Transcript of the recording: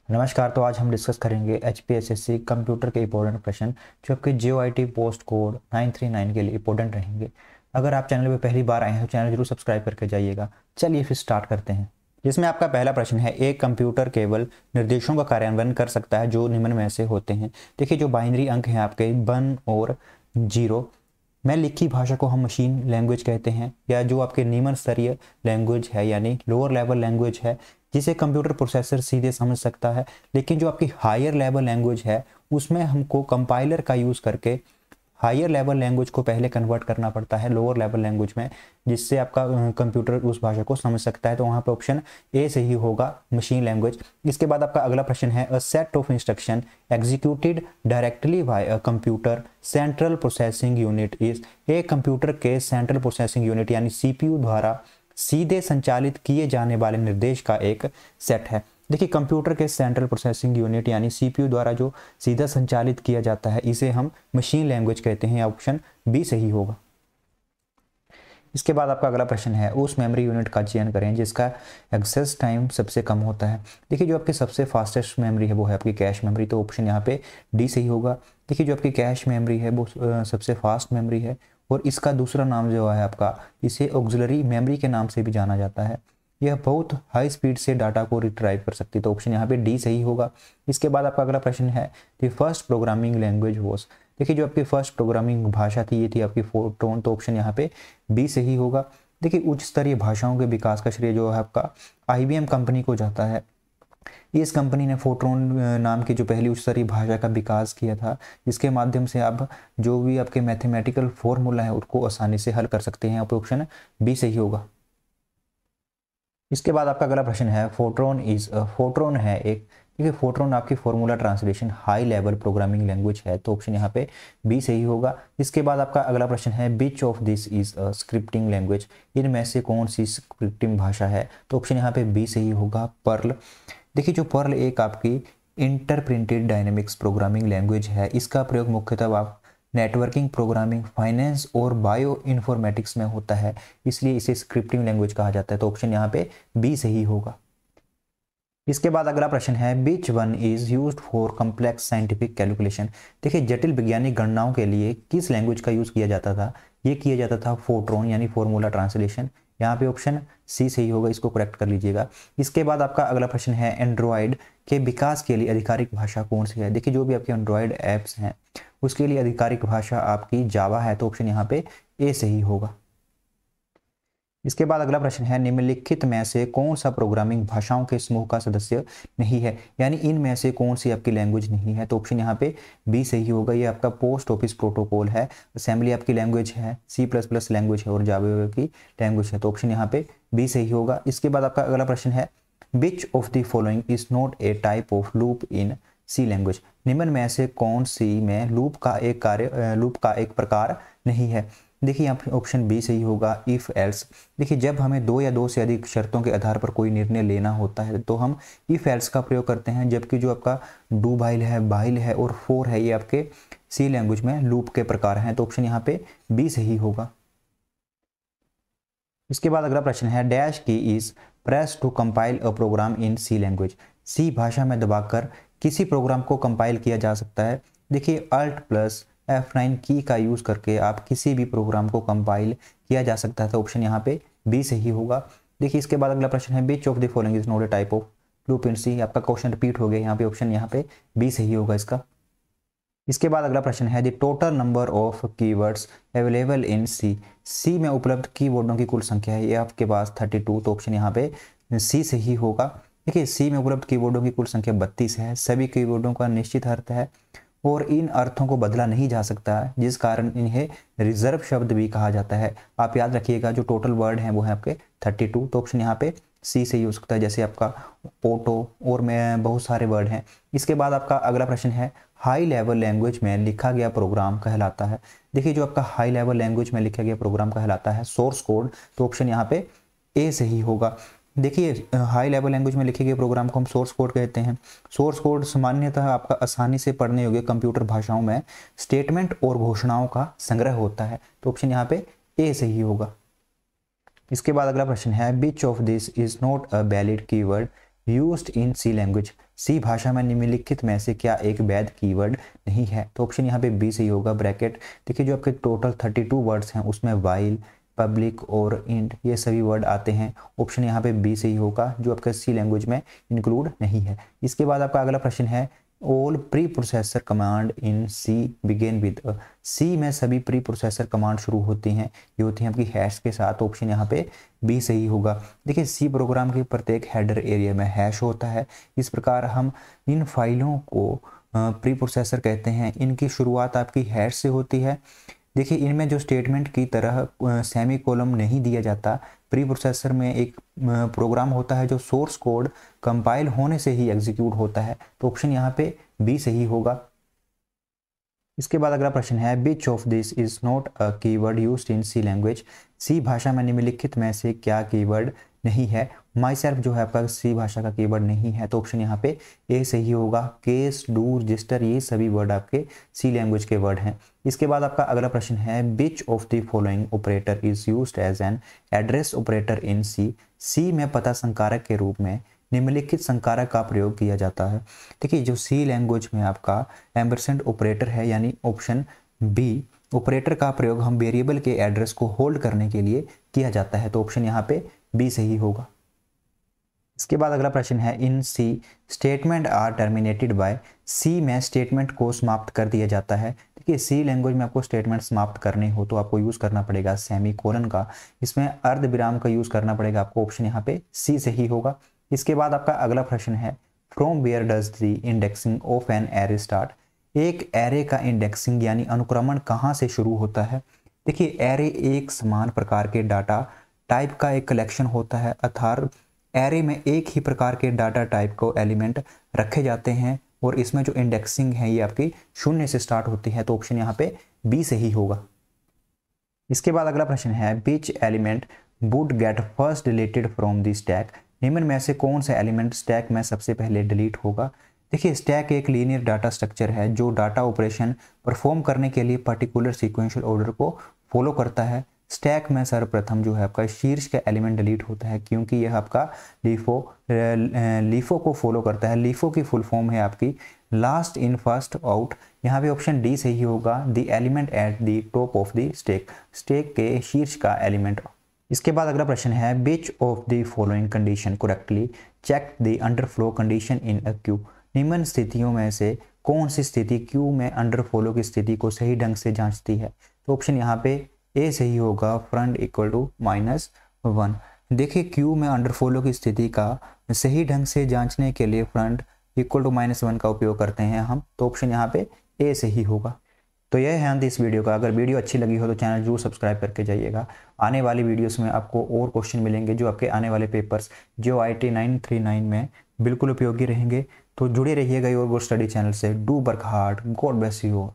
नमस्कार। तो आज हम डिस्कस करेंगे HPSSC कंप्यूटर के इंपॉर्टेंट क्वेश्चन जो आपके JOIT पोस्ट कोड 939 के लिए इंपॉर्टेंट रहेंगे। अगर आप चैनल पर पहली बार आए हैं तो चैनल जरूर सब्सक्राइब करके जाइएगा। चलिए फिर स्टार्ट करते हैं। जिसमें आपका पहला प्रश्न है, एक कंप्यूटर केवल निर्देशों का कार्यान्वयन कर सकता है जो निम्न में से होते हैं। देखिए, जो बाइनरी अंक हैं आपके 1 और 0 में लिखी भाषा को हम मशीन लैंग्वेज कहते हैं, या जो आपके निम्न स्तरीय लैंग्वेज है यानी लोअर लेवल लैंग्वेज है जिसे कंप्यूटर प्रोसेसर सीधे समझ सकता है। लेकिन जो आपकी हायर लेवल लैंग्वेज है उसमें हमको कंपाइलर का यूज़ करके हायर लेवल लैंग्वेज को पहले कन्वर्ट करना पड़ता है लोअर लेवल लैंग्वेज में, जिससे आपका कंप्यूटर उस भाषा को समझ सकता है। तो वहाँ पे ऑप्शन ए सही होगा, मशीन लैंग्वेज। इसके बाद आपका अगला प्रश्न है, a set of instruction executed directly by a computer central processing unit is. एक कंप्यूटर के सेंट्रल प्रोसेसिंग यूनिट यानी CPU द्वारा सीधे संचालित किए जाने वाले निर्देश का एक सेट है। देखिए, कंप्यूटर के सेंट्रल प्रोसेसिंग यूनिट यानी CPU द्वारा जो सीधा संचालित किया जाता है इसे हम मशीन लैंग्वेज कहते हैं। ऑप्शन बी सही होगा। इसके बाद आपका अगला प्रश्न है, उस मेमोरी यूनिट का चयन करें जिसका एक्सेस टाइम सबसे कम होता है। देखिए, जो आपकी सबसे फास्टेस्ट मेमोरी है वो है आपकी कैश मेमोरी, तो ऑप्शन यहाँ पे डी सही होगा। देखिए, जो आपकी कैश मेमोरी है वो सबसे फास्ट मेमोरी है और इसका दूसरा नाम जो है आपका, इसे ऑक्सिलरी मेमोरी के नाम से भी जाना जाता है। यह बहुत हाई स्पीड से डाटा को रिट्राइव कर सकती है, तो ऑप्शन यहाँ पे डी सही होगा। इसके बाद आपका अगला प्रश्न है, the first programming language was. देखिए, जो आपकी फर्स्ट प्रोग्रामिंग भाषा थी ये थी आपकी फोरट्रॉन, तो ऑप्शन यहाँ पे बी सही होगा। देखिए, उच्च स्तरीय भाषाओं के विकास का श्रेय जो है आपका IBM कंपनी को जाता है। इस कंपनी ने फोरट्रॉन नाम की जो पहली उच्च स्तरीय भाषा का विकास किया था, जिसके माध्यम से आप जो भी आपके मैथमेटिकल फॉर्मूला है उसको आसानी से हल कर सकते हैं। आप ऑप्शन बी सही होगा। इसके बाद आपका अगला प्रश्न है, फोरट्रॉन है एक, देखिए फोरट्रॉन आपकी formula translation high level programming language है, तो ऑप्शन यहाँ पे बी सही होगा। इसके बाद आपका अगला प्रश्न है, which of this is a scripting language. इनमें से कौन सी स्क्रिप्टिंग भाषा है, तो ऑप्शन यहाँ पे बी सही होगा, पर्ल। देखिए, जो पर्ल एक आपकी इंटरप्रिंटेड डायनेमिक्स प्रोग्रामिंग लैंग्वेज है, इसका प्रयोग मुख्यतः आप नेटवर्किंग प्रोग्रामिंग, फाइनेंस और बायो इन्फॉर्मेटिक्स में होता है, इसलिए इसे स्क्रिप्टिंग लैंग्वेज कहा जाता है। तो ऑप्शन यहाँ पे बी सही होगा। इसके बाद अगला प्रश्न है, which one is used for complex scientific calculation. देखिए, जटिल वैज्ञानिक गणनाओं के लिए किस लैंग्वेज का यूज़ किया जाता था, ये किया जाता था फोरट्रॉन यानी फॉर्मूला ट्रांसलेशन। यहाँ पे ऑप्शन सी सही होगा, इसको करेक्ट कर लीजिएगा। इसके बाद आपका अगला प्रश्न है, एंड्रॉयड के विकास के लिए आधिकारिक भाषा कौन सी है। देखिए, जो भी आपके एंड्रॉयड ऐप्स हैं उसके लिए आधिकारिक भाषा आपकी जावा है, तो ऑप्शन यहाँ पे ए सही होगा। इसके बाद अगला प्रश्न है, निम्नलिखित में से कौन सा प्रोग्रामिंग भाषाओं के समूह का सदस्य नहीं है, यानी इनमें से कौन सी आपकी लैंग्वेज नहीं है, तो ऑप्शन यहाँ पे बी सही होगा। ये आपका पोस्ट ऑफिस प्रोटोकॉल है, असेंबली आपकी लैंग्वेज है, C++ लैंग्वेज है और जावा की लैंग्वेज है, तो ऑप्शन यहाँ पे बी सही होगा। इसके बाद आपका अगला प्रश्न है, which of the following is not a type of loop in C language. निम्न में से कौन सी में लूप का एक प्रकार नहीं है। देखिए, यहाँ पे ऑप्शन बी सही होगा, इफ एल्स। देखिए, जब हमें दो या दो से अधिक शर्तों के आधार पर कोई निर्णय लेना होता है तो हम इफ एल्स का प्रयोग करते हैं, जबकि जो आपका डू वाइल है, वाइल है और फॉर है ये आपके C लैंग्वेज में लूप के प्रकार हैं, तो ऑप्शन यहाँ पे बी सही होगा। इसके बाद अगला प्रश्न है, dash key is press to compile a program in C language. C भाषा में दबाकर किसी प्रोग्राम को कंपाइल किया जा सकता है। देखिए, Alt+F9 की का यूज़ करके आप किसी भी प्रोग्राम को कंपाइल किया जा सकता है, तो ऑप्शन यहाँ पे बी सही होगा। देखिए, इसके बाद अगला प्रश्न है, which of the following is not a type of loop in C। आपका क्वेश्चन रिपीट हो गया, यहाँ पे ऑप्शन यहाँ पे बी सही होगा इसका। इसके बाद अगला प्रश्न है, the total number of keywords available in C में उपलब्ध कीवर्डों की कुल संख्या है, ये आपके पास 32, तो ऑप्शन यहाँ पे सी सही होगा। देखिए, C में उपलब्ध कीवर्डों की कुल संख्या 32 है। सभी कीवर्डों का निश्चित अर्थ है और इन अर्थों को बदला नहीं जा सकता है, जिस कारण इन्हें रिजर्व शब्द भी कहा जाता है। आप याद रखिएगा, जो टोटल वर्ड हैं वो है आपके 32, तो ऑप्शन यहाँ पे सी सही हो सकता है, जैसे आपका ऑटो और में बहुत सारे वर्ड हैं। इसके बाद आपका अगला प्रश्न है, हाई लेवल लैंग्वेज में लिखा गया प्रोग्राम कहलाता है। देखिए, जो आपका हाई लेवल लैंग्वेज में लिखा गया प्रोग्राम कहलाता है सोर्स कोड, तो ऑप्शन यहाँ पे ए सही होगा। देखिए, हाई लेवल लैंग्वेज में लिखे गए प्रोग्राम को हम सोर्स कोड कहते हैं। सोर्स कोड सामान्यतः आपका आसानी से पढ़ने योग्य कंप्यूटर भाषाओं में स्टेटमेंट और घोषणाओं का संग्रह होता है, तो ऑप्शन यहाँ पे ए सही होगा। इसके बाद अगला प्रश्न है, which of this is not a valid keyword used in C language. C भाषा में निम्नलिखित में से क्या एक वैध कीवर्ड नहीं है? तो ऑप्शन यहाँ पे बी सही होगा। ब्रैकेट देखिए जो आपके टोटल 32 वर्ड्स हैं उसमें वाइल, पब्लिक और इंड ये सभी वर्ड आते हैं। ऑप्शन यहाँ पे बी सही होगा जो आपका सी लैंग्वेज में इंक्लूड नहीं है। इसके बाद आपका अगला प्रश्न है all pre processor command in C begin with C में सभी प्री प्रोसेसर कमांड शुरू होती हैं, ये होती हैं आपकी हैश के साथ। ऑप्शन यहाँ पे बी सही होगा। देखिए सी प्रोग्राम के प्रत्येक हेडर एरिया में हैश होता है। इस प्रकार हम इन फाइलों को प्री प्रोसेसर कहते हैं। इनकी शुरुआत आपकी हैश से होती है। देखिए इनमें जो स्टेटमेंट की तरह सेमी कोलम नहीं दिया जाता। प्री प्रोसेसर में एक प्रोग्राम होता है जो सोर्स कोड कंपाइल होने से ही एग्जीक्यूट होता है। तो ऑप्शन यहाँ पे बी सही होगा। इसके बाद अगला प्रश्न है which of this is not a keyword used in C language? C भाषा में निम्नलिखित में से क्या कीवर्ड नहीं है? माई सेल्फ जो है आपका सी भाषा का कीवर्ड नहीं है। तो ऑप्शन यहाँ पे ए सही होगा। केस, डू, रजिस्टर ये सभी वर्ड आपके सी लैंग्वेज के वर्ड हैं। इसके बाद आपका अगला प्रश्न है which of the following operator is used as an address operator in C? C में पता संकारक के रूप में निम्नलिखित संकारक का प्रयोग किया जाता है। देखिए जो सी लैंग्वेज में आपका एम्परसेंड ऑपरेटर है यानी ऑप्शन बी ऑपरेटर का प्रयोग हम वेरिएबल के एड्रेस को होल्ड करने के लिए किया जाता है। तो ऑप्शन यहाँ पे बी सही होगा। इसके बाद अगला प्रश्न है इन सी स्टेटमेंट आर टर्मिनेटेड बाय? सी में स्टेटमेंट को समाप्त कर दिया जाता है। देखिए सी लैंग्वेज में आपको स्टेटमेंट समाप्त करने हो तो आपको यूज करना पड़ेगा सेमी कोलन का। इसमें अर्ध विराम का यूज करना पड़ेगा आपको। ऑप्शन यहाँ पे सी सही होगा। इसके बाद आपका अगला प्रश्न है from where does the indexing of an array start? एक एरे का इंडेक्सिंग यानी अनुक्रमण कहाँ से शुरू होता है? देखिए एरे एक समान प्रकार के डाटा टाइप का एक कलेक्शन होता है, अर्थात एरे में एक ही प्रकार के डाटा टाइप को एलिमेंट रखे जाते हैं और इसमें जो इंडेक्सिंग है ये आपकी शून्य से स्टार्ट होती है। तो ऑप्शन यहाँ पे बी सही होगा। इसके बाद अगला प्रश्न है which element would get first deleted from the stack? निम्न में से कौन सा एलिमेंट स्टैक में सबसे पहले डिलीट होगा? देखिए स्टैक एक लीनियर डाटा स्ट्रक्चर है जो डाटा ऑपरेशन परफॉर्म करने के लिए पर्टिकुलर सीक्वेंशियल ऑर्डर को फॉलो करता है। स्टैक में सर्वप्रथम जो है आपका शीर्ष का एलिमेंट डिलीट होता है क्योंकि यह आपका लीफो को फॉलो करता है। लीफो की फुल फॉर्म है आपकी लास्ट इन फर्स्ट आउट। यहाँ पे ऑप्शन डी सही होगा। The element at the top of the stack, stack के शीर्ष का एलिमेंट। इसके बाद अगला प्रश्न है which of the following condition correctly check the underflow condition in a queue? निम्न स्थितियों में से कौन सी स्थिति क्यू में अंडरफ्लो की स्थिति को सही ढंग से जांचती है? तो ऑप्शन यहाँ पे ए सही होगा। Front equal to -1। देखिए क्यू में अंडरफ्लो की स्थिति का सही ढंग से जांचने के लिए फ्रंट इक्वल टू -1 का उपयोग करते हैं हम। तो ऑप्शन यहाँ पे ए सही होगा। तो यह है अंत इस वीडियो का। अगर वीडियो अच्छी लगी हो तो चैनल जरूर सब्सक्राइब करके जाइएगा। आने वाली वीडियोस में आपको और क्वेश्चन मिलेंगे जो आपके आने वाले पेपर्स जो IIT 939 में बिल्कुल उपयोगी रहेंगे। तो जुड़े रहिएगा योर गुड स्टडी चैनल से। Do work hard, God bless you.